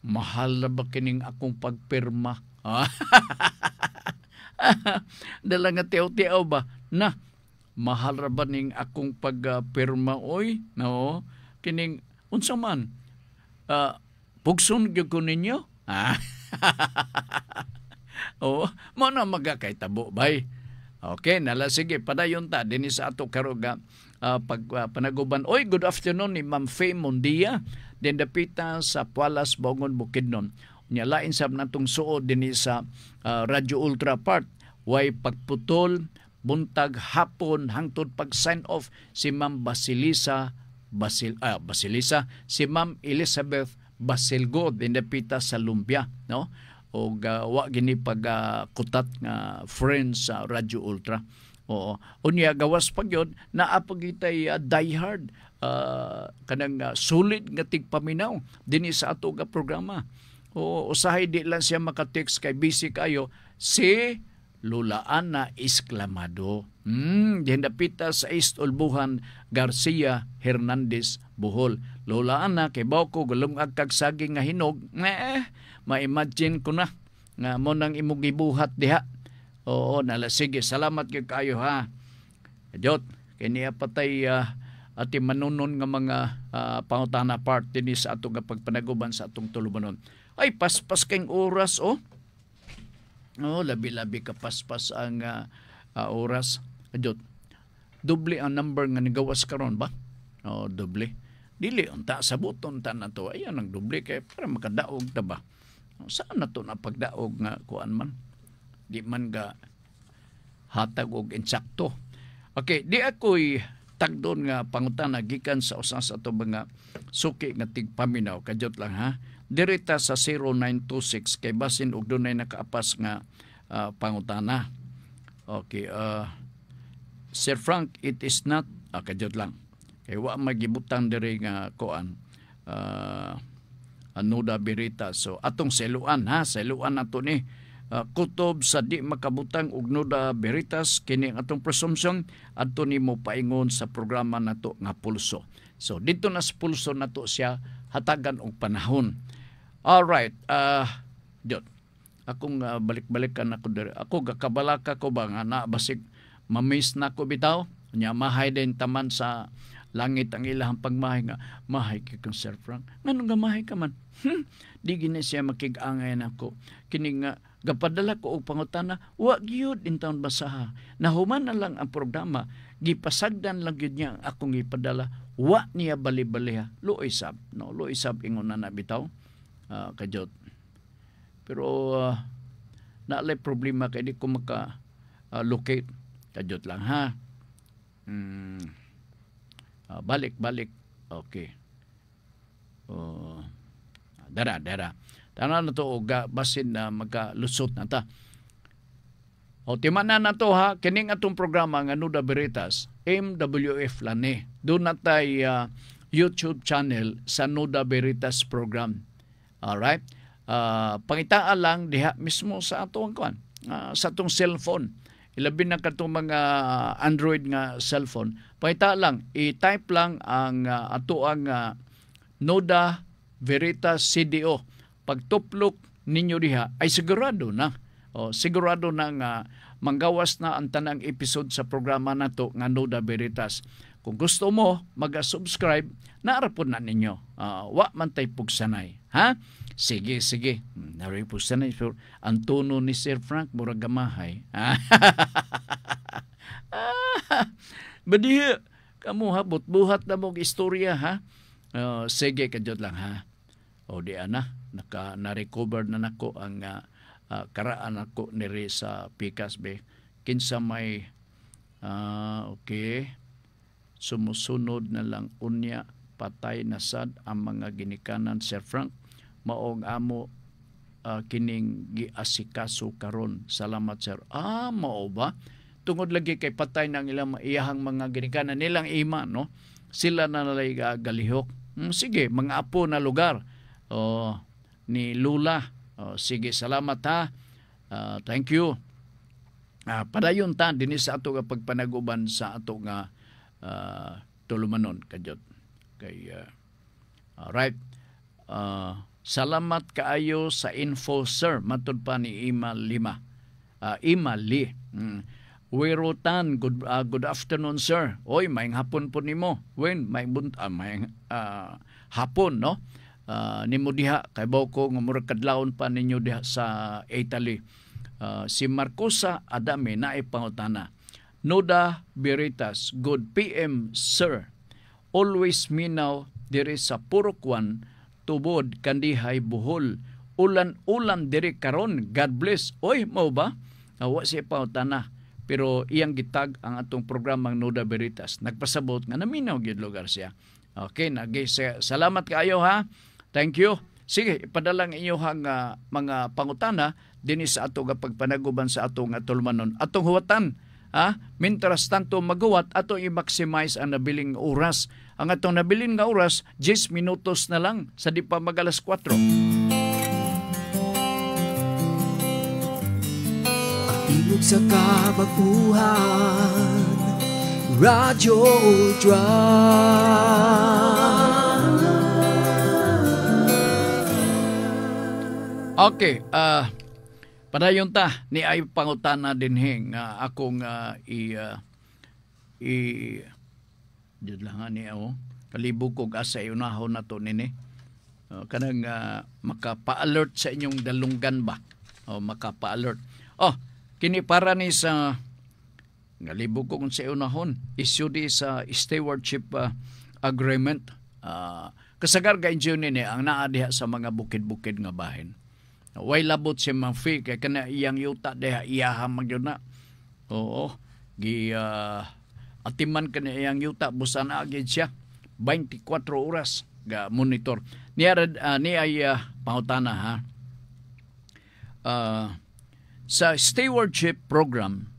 Mahal na ba kining akong pagpirma? Dala nga tiyaw-tiyaw ba? Na, mahal na ba ning akong pagpirma? Oy, no? Kining, unsa man? Pugsun gyud ko ninyo? Mo na magakaitabo, bay. Okay, nala sige, padayon ta din sa ato karuga panaguban. Oy, good afternoon ni Ma'am Faye Mondia. Din dapita sa Pualas, Bongon, Bukidnon. Nyalain sab natong suod din sa Radyo Ultra Part. Way pagputol, buntag hapon hangtod pag sign off si Ma'am Basilisa, si Ma'am Elizabeth Basilgo din dapita sa Lumbia, no? O wa gini pagkutat nga friends sa Radyo Ultra. Oo. Unya gawas pagyod naa pagitay diehard kanang sulit nga tigpaminaw dinhi sa ato nga programa. O usahay di lang siya maka-text kay busy kayo si Lulaan na Isklamado. Dindapita sa East Ulbuhan Garcia Hernandez Bohol. Lulaan na kay baw ko gulong agkag saging nga hinog. Ma-imagine ko na nga mo nang imong gibuhat diha. Oo, nala sige, salamat gyud kayo ha. Jot, kini patay ati manunon nga mga pangutana part dinhi sa ato nga pagpanaguban sa atong tulumanon. Ay paspas kayong oras labi-labi ka paspas ang oras. Jot, doble ang number nga nagawas karon ba? Doble. Dili unta sa buton ta na to. Ayan ang doble kay para makadaog ta ba. Saan na to na pagdaog nga kuan man? Di man ga hatag og insakto. Okay, di ako'y tagdon nga pangutana gikan sa usa sa ato mga suki nga tigpaminaw. Kadyot lang ha. Direta sa 0926 kay basin og dunay nakaapas nga pangutana. Okay, Sir Frank, it is not kadyot lang. Kay wa magibutang diri nga kuan Nuda Veritas. So atong seluan nato ni kutob sa di makabutang og Nuda Veritas kini atong presumption adto nimo paingon sa programa nato nga Pulso. So dito na sa Pulso nato siya hatagan og panahon. All right, Jot. Akong balik-balikan ako diri. Ako gakabalaka ko ba nga na basig mamiss na ko bitaw. Nya mahay din taman sa langit ang ilahang pagmahay nga, mahay kay kang Sir Frank. Ngano nga mahay ka man? Di gina siya makig-angay nako. Kini nga gapadala ko og pangutana, wa gyud in taon basaha. Nahuman na lang ang programa, gipasagdan lang gyud niya ang akong ipadala. Wa niya bali-baliha. Luoy sab, no, luoy sab ingon na bitaw. Kajot. Pero naalay problema kay di ko maka locate. Kajot lang ha. Balik. Okay. Dara. Tana na to, basin na magkalusot na ta. Timanan na to ha, kining atong programa nga Nuda Veritas, MWF lang eh. Doon na tayo YouTube channel sa Nuda Veritas program. Alright? Pangitaan lang diha mismo sa atong sa atong cellphone. Ilabi na katong mga Android nga cellphone. Pangita lang, i-type lang ang ato ang Nuda Veritas CDO. Pagtuplok ninyo diha ay sigurado na. Sigurado na nga manggawas na ang tanang episode sa programa nato nga Nuda Veritas. Kung gusto mo mag-subscribe, naarapon na ninyo. Wa man tay pugsanay, ha? Sige. Naroy pugsanay. Ang tono ni Sir Frank murag gamahay. Badiya, kamu ha, buhat na mong istorya ha. Sige, kajot lang ha. Di ana, na-recover na nako ang karaan ako niri sa Pikas Bay. Kinsa may, okay, sumusunod na lang unya, patay na sad ang mga ginikanan, Sir Frank. Maong amo kining giasikaso karon. Salamat, Sir. Mao ba? Tungod lagi kay patay ng ilang iyahang mga ginikanan nilang ima, no? Sila na nalay galihok. Sige, mga apo na lugar. Ni Lula. Sige, salamat ha. Thank you. Padayon ta din sa ato nga pagpanaguban sa ato nga tulumanon kajot. Kay alright. Salamat kaayo sa info, sir. Matud pa ni Ima Lee. Wirutan, good afternoon, sir. Oy, maing hapon po nimo. When maing hapon, no? Nimo diha kay baw ko nga murag kadlawon pa ninyo diha sa Italy. Si Marcosa Adame na ipangutana. Nuda Veritas, good PM, sir. Always minaw diri sa Purokwan, tubod kandihay Bohol. Ulan diri karon. God bless. Oy, mao ba? Wa siya pangutana. Pero iyang gitag ang atong programang Nuda Veritas. Nagpasabot nga naminaw gyud lugar siya. Okay, salamat kaayo ha. Thank you. Sige, ipadala ang inyong mga pangutana dinhi sa ato nga pagpanaguban sa atong tulmanon. Atong huwatan, ha? Mintras tanto magawa ato i-maximize ang nabiling oras. Ang atong nabiling nga oras 10 minutos na lang sa di pa mag-alas 4. Tingog sa kabaguhan, Radyo Drive. Okay, padayon ta ni ay pangutana dinhi nga akong jud lang ni kalibog kog asa unahon nato nini. Kanang makapa-alert sa inyong dalunggan ba? Makapa-alert. Kini para ni sa ngalibog ko kung sa unahon, issue di sa stewardship agreement. Kasagar ka inyo nini ang naadiha sa mga bukid-bukid nga bahin. Way labot si mga fee kaya kana iyang yuta deha iyahang magyod na. Atiman ka na iyang yuta busan agad siya 24 oras ga monitor. Ni ay pangutana ha. Sa stewardship program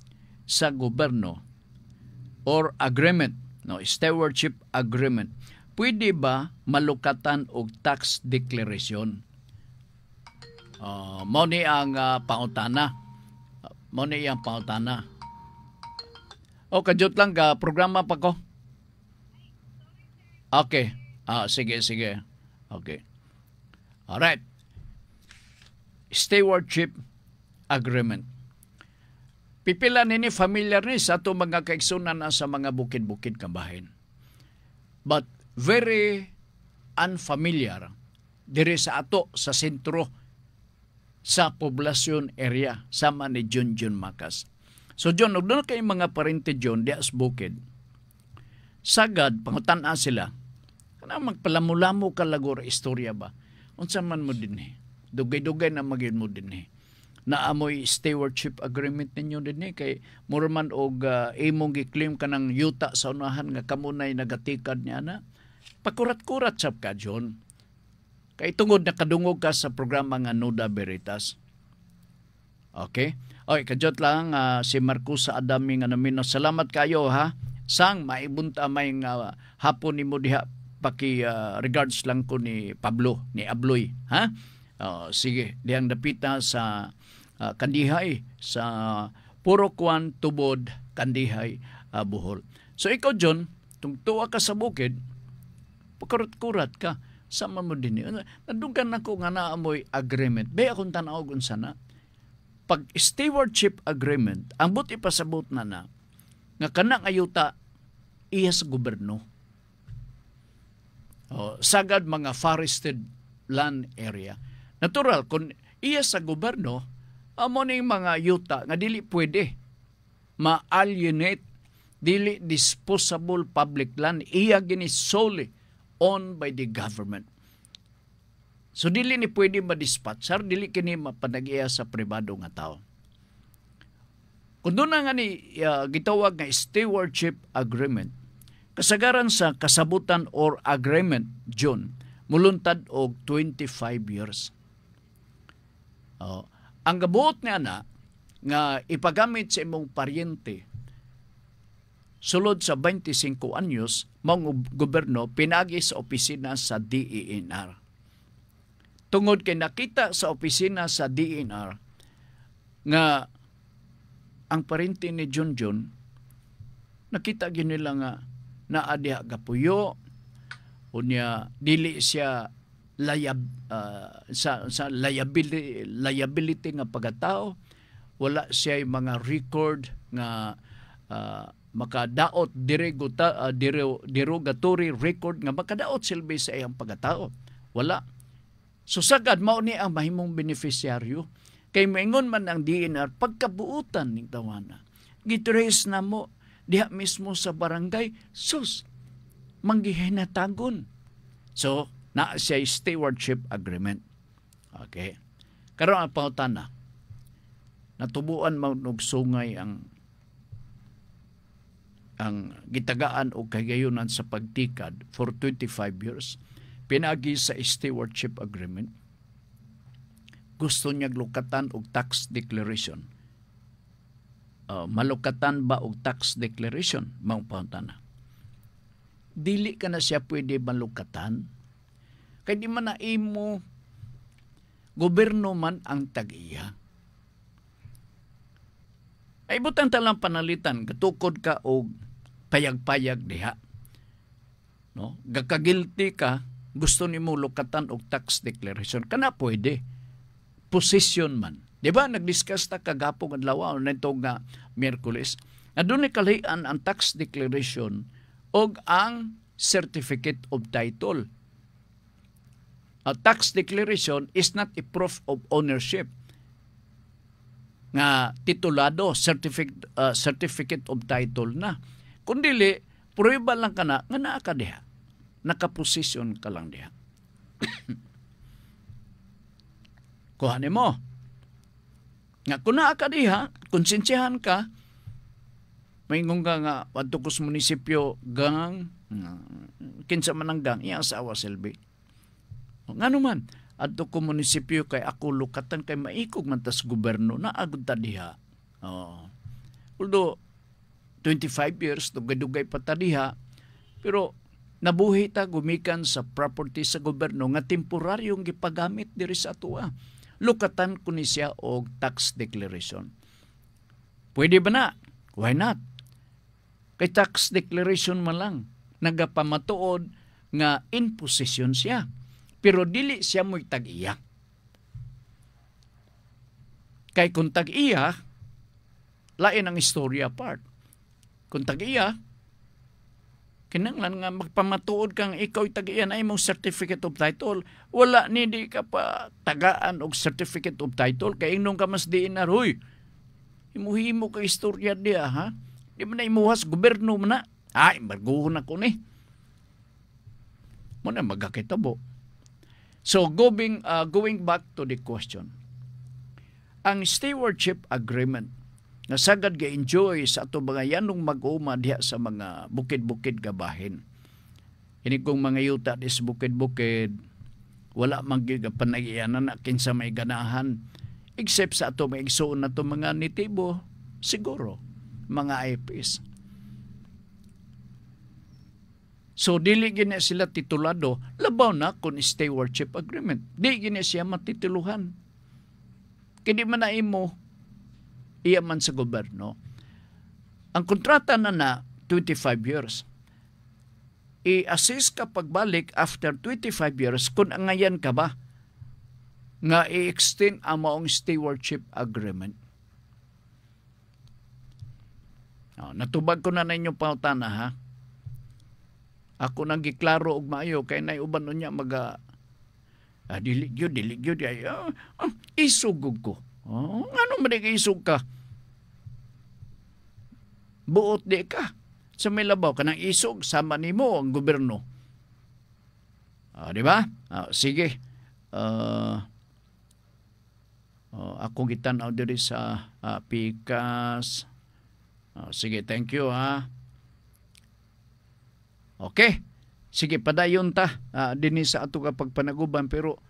sa gobyerno or agreement, stewardship agreement, pwede ba malukatan og tax declaration? Mo ni ang pangutana. Kajut lang ka programa pa ko. Okay. Sige. Okay. Alright. Stewardship agreement. Pipila nini familiar ni sa ato mga kaigsunan na sa mga bukid-bukid nga bahin. But very unfamiliar diri sa ato sa sentro sa poblasyon area sama ni Junjun Makas. So John, doon kay mga parente John di as bukid. Sagad pangutan-a sila. Kana magpalamulamo ka lagor istorya ba? Unsa man mo dinhi? Dugay-dugay na magin mo dinhi. Naamoy stewardship agreement ninyo dinhi kay murman og imong gi-claim kanang yuta sa unahan nga kamunay nagatikad niya na. Pakurat-kurat sab ka John. Kay tungod na kadungog ka sa programa nga Nuda Veritas. Okay? Oy, kajot lang si Marcos sa Adami nga namin. Salamat kayo ha. Sang maibunta may nga hapon nimo diha paki regards lang ko ni Pablo, ni Abloy, ha? Sige, diyang dapita sa Kandihay sa Purokwan Tubod Kandihay Bohol. So ikaw John, tungtuwa ka sa bukid, pagkurat-kurat ka, sama mo din yun. Nadunggan ako nga naamoy agreement. Bay akong tanaw kung sana. Pag stewardship agreement, ang buti pasabot na nga kanang ayuta iya sa gobyerno. Sagad mga forested land area. Natural, kung iya sa gobyerno, amo ning mga yuta nga dili pwede ma-alienate, dili disposable public land, iya gini solely owned by the government. So dili ni pwede ma-dispatchar, dili kini mapanag-iya sa pribado nga tao. Kung doon na nga ni gitawag nga stewardship agreement, kasagaran sa kasabutan or agreement, John, muluntad og 25 years. Ang gabuot nga ipagamit sa imong paryente sulod sa 25 anyos, mga gobyerno pinagi sa opisina sa DENR. Tungod kay nakita sa opisina sa DENR nga ang parente ni Junjun, nakita gyud nila nga naa diha gapuyo unya dili siya sa liability nga pagkatao, wala siya mga record nga makadaot derogatory record nga makadaot silbi sa iyang pagkatao. Wala. So sagad mao ni ang mahimong beneficiaryo kay maingon man ang DNR pagkabuutan ning tawana. Gitrace na mo diha mismo sa barangay, sus manggihinatagon. So na siya stewardship agreement. Okay. Karon ang pangutana, natubuan mag sungay ang gitagaan o kagayunan sa pagtikad for 25 years. Pinagi sa stewardship agreement, gusto niya lukatan og tax declaration. Malukatan ba og tax declaration? Mga pangutana. Dili ka na siya pwede malukatan. Kaya di man na imo gobyerno man ang tag-iya. Ay butang talang panalitan, katukod ka og payag-payag diha. No? Gakagilty ka, gusto nimo lukatan og tax declaration. Kana pwede. Position man. Di ba? Nag-discuss ta kagapong adlaw nito nga Miyerkules. Adunay kalahian ang tax declaration og ang certificate of title. A tax declaration is not a proof of ownership. Nga titulado, certificate of title na. Kundili, prueba lang ka na, nga naa ka diha. Nakaposisyon ka lang diha. Kuhanin mo. Nga kung naa ka diha, konsensyahan ka, maingon ka nga, wadto ko sa munisipyo, gang, kinsa man ang gang, iya sa awa silbi. Nga naman, adto ko munisipyo kay ako lukatan kay maikog man tas gobyerno na agud ta diha. Although 25 years dugay-dugay pa ta diha, pero nabuhi ta gumikan sa property sa gobyerno nga temporaryong gipagamit diri sa atoa. Lukatan ko ni siya og tax declaration. Pwede ba na? Why not? Kay tax declaration man lang nagapamatuod nga in possession siya. Pero dili siya mo'y tag-iya. Kay kung tag-iya, lain ang istorya part. Kung tag-iya, kinanglan nga magpamatuod kang ikaw tag-iya na imong certificate of title. Wala ni di ka pa tagaan og certificate of title kay inong ka mas diin na roy. Imuhimo ka istorya diya ha. Di man na imuhas gobyerno man na. Ay, marguhon ako ni. Mo na magakitabo. So going back to the question. Ang stewardship agreement nga sagad ga-enjoy sa ato mga yanong mag-uma diha sa mga bukid-bukid gabahin. Ini kong mga yuta dis bukid-bukid, wala mangyig panagianan na kinsa may ganahan. Except sa ato may igsuon na to mga nitibo, siguro, mga IPs. So, dili gina sila titulado, labaw na kung stewardship agreement. Di gina siya matituluhan. Kini man na imo, iya man sa gobyerno. Ang kontrata na 25 years. I-assist ka pagbalik after 25 years kung angayan ka ba nga i-extend ang maong stewardship agreement. Natubag ko na ninyo pautana ha. Ako nang giklaro og maayo kay nay uban unya diligyo ay isugog ko. Ano man isug ka? Buot di ka. Sa may labaw ka ng isog, sama nimo ang gobyerno. Di ba? Sige. Akong gitanaw diri sa Pikas. Sige, thank you ha. Okay. Sige, padayon ta. Dini sa ato kapag panaguban. Pero,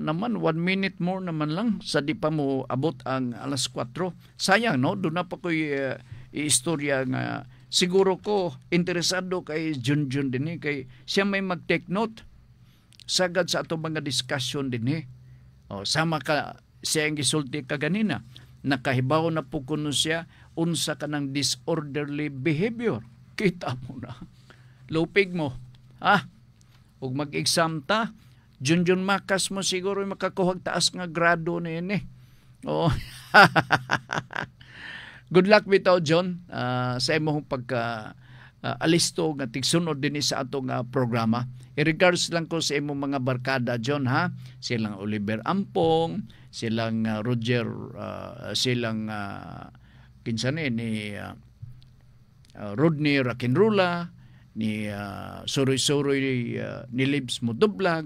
naman, 1 minute more naman lang sa di pa mo abot ang alas 4. Sayang, no? Doon na pa ko'y istorya nga siguro ko interesado kay Junjun din kay siya may mag-take note sagad sa ato mga discussion din sama ka siya ang gisulti ka ganina nakahibaw na po kuno siya unsa ka ng disorderly behavior. Kita mo na lupig mo ug mag-exam ta Junjun makas mo siguro makakuhag taas nga grado na yun Good luck bitaw John sa imong pagka alisto nga tigsunod din sa atong programa. I-regards lang ko sa imong mga barkada John ha. Silang Oliver Ampong, silang Roger, silang kinsa ni Rodney Rakinrula, ni Suroy-Suroy ni Libs Mudublag,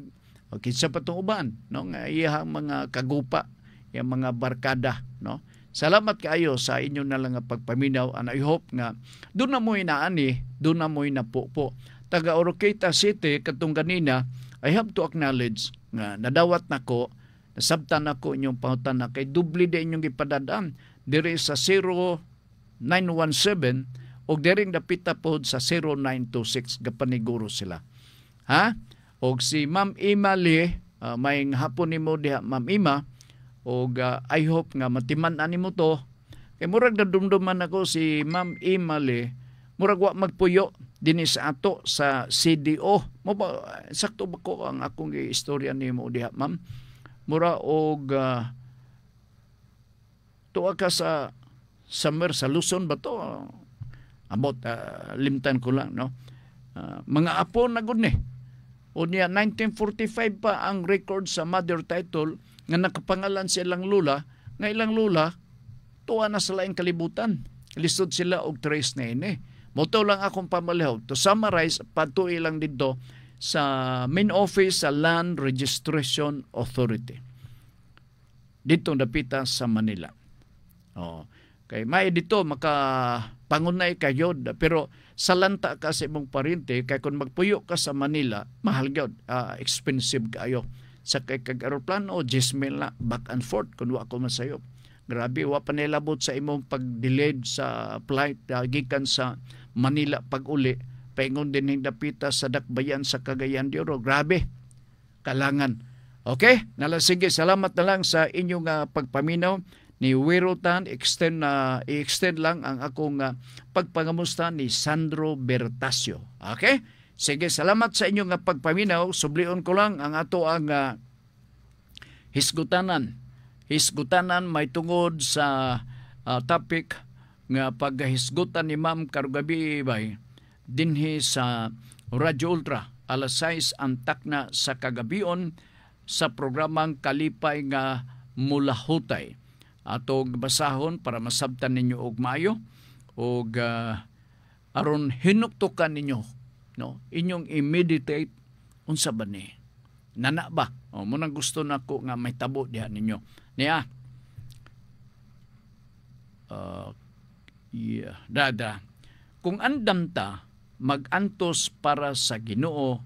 o kinsa pa tong uban no nga iyang mga kagupa, iyang mga barkada no. Salamat kaayo sa inyo na lang pagpaminaw and I hope nga doon na mo inaani, doon na mo inapupo. Taga Oroqueta City katong ganina, I have to acknowledge nga nadawat nako, nasabtan nako inyong pangutan kay dubli din inyong ipadadaan diri sa 0917 og diri dapita pod sa 0926 gapaniguro sila. Ha? Og si Ma'am Imali, may hapon nimo diha Ma'am Ima. O I hope nga matiman-an nimo to. Kay murag nadumduman ako si Ma'am Imali, murag wa magpuyo dinhi sa ato sa CDO. Mo ba sakto ba ko ang akong istorya nimo diha ma'am? Mura og tuwa ka sa summer sa Luzon ba to? About limtan ko lang no. Mga apo na gud ni. O niya 1945 pa ang record sa mother title nga nakapangalan sa ilang lula, nga ilang lula, tuwa na sa laing kalibutan. Lisod sila og trace na ini. Moto lang akong pamalihog. To summarize, patuloy lang dito sa main office sa Land Registration Authority. Dito napita sa Manila. Kay may dito makapangunay kayo, pero sa lanta ka sa imong parente, kay kung magpuyo ka sa Manila, mahal gyud, expensive kayo. Sa kay kag-aeroplano, 10,000 na back and forth kung wa ko masayop. Grabe, wa pa nilabot sa imong pag-delayed sa flight gikan sa Manila pag-uli. Paingon din yung dapita sa dakbayan sa Cagayan de Oro. Grabe, kalangan. Okay? Sige, salamat na lang sa inyong pagpaminaw ni Wirutan. I-extend lang ang akong pagpangamusta ni Sandro Bertasio. Okay? Sige, salamat sa inyong pagpaminaw. Sublion ko lang ang ato ang hisgutanan. Hisgutanan may tungod sa topic nga paghisgutan ni Ma'am karugabi bay dinhi sa Radyo Ultra alas 6 ang takna sa kagabion sa programang Kalipay nga Mulahutay. Atong basahon para masabtan ninyo og maayo og aron hinuktukan ninyo, no, inyong i-meditate unsa ba ni nana ba mo nang gusto nako nga may tabo diha ninyo niya. Dada kung andam ta magantos para sa Ginoo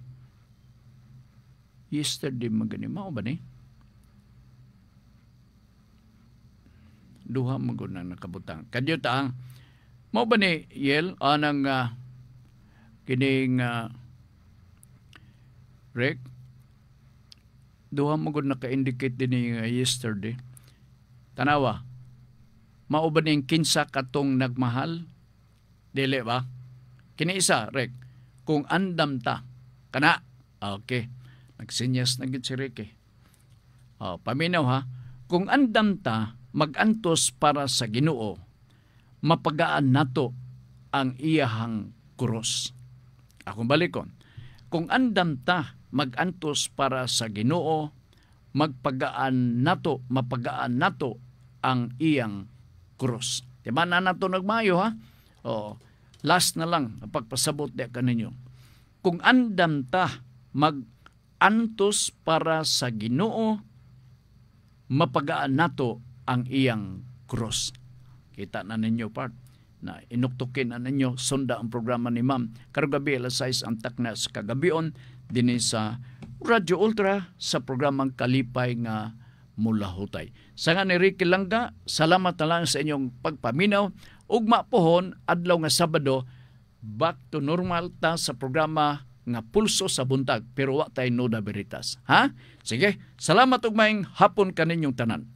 yesterday magani mao ba ni duha magud na nakabutang kadyo ta mao ba ni Yel anang kining rek duha magud naka-indicate din yesterday tanawa mao ba ning kinsa katong nagmahal dili ba kini isa rek kung andam ta kana okay nagsinyas na gid si Ricky. Paminaw ha, kung andam ta magantos para sa Ginoo, mapagaan nato ang iyahang krus. Akong balikon, kung andam ta magantos para sa Ginoo, mapagaan nato ang iyang krus. Diba na nato nagmayo ha? Last na lang, pagpasabot de kaninyo. Kung andam ta antos para sa Ginoo, mapagaan nato ang iyang krus. Kita na ninyo part na inuktukin na ninyo sunda ang programa ni Ma'am. Karugabi alas 6 ang takna sa kagabion din sa Radyo Ultra sa programang Kalipay nga Mulahutay. Sa nga ni Ricky Langga, salamat na lang sa inyong pagpaminaw. Ugma pohon adlaw nga Sabado, back to normal ta sa programa nga Pulso sa Buntag, pero wa tay Nuda Veritas. Ha? Sige, salamat ug maayong hapon kaninyong tanan.